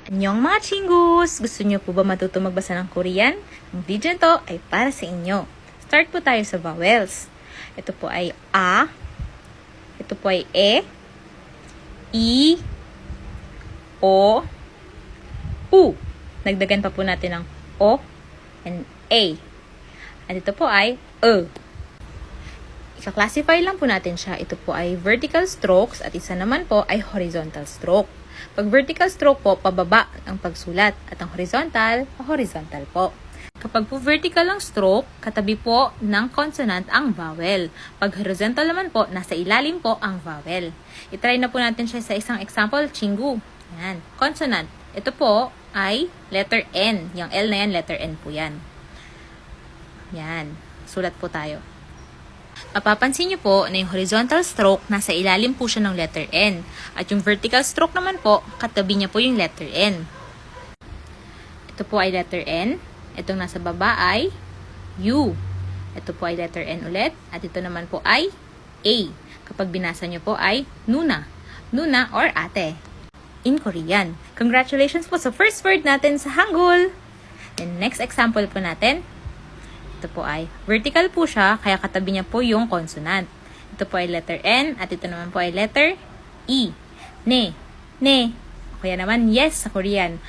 Annyeong mga chingus! Gusto niyo po ba matuto magbasa ng Korean? Ang video to ay para sa inyo. Start po tayo sa vowels. Ito po ay A. Ito po ay E. I. O. U. Nagdagan pa po natin ng O and A. At ito po ay E. Ika-classify lang po natin siya. Ito po ay vertical strokes at isa naman po ay horizontal stroke. Pag vertical stroke po, pababa ang pagsulat at ang horizontal po. Kapag po vertical ang stroke, katabi po ng consonant ang vowel. Pag horizontal naman po, nasa ilalim po ang vowel. I-try na po natin siya sa isang example, chingu. Yan, consonant. Ito po ay letter N. Yung L na yan, letter N po yan. Yan, sulat po tayo. Mapapansin niyo po na yung horizontal stroke, nasa ilalim po siya ng letter N. At yung vertical stroke naman po, katabi niya po yung letter N. Ito po ay letter N. Itong nasa baba ay U. Ito po ay letter N ulit. At ito naman po ay A. Kapag binasa niyo po ay Nuna. Nuna or ate. In Korean. Congratulations po sa first word natin sa Hangul. And next example po natin. Ito po ay vertical po siya, kaya katabi niya po yung consonant. Ito po ay letter N, at ito naman po ay letter E. Ne. Ne. O kaya naman, yes sa Korean.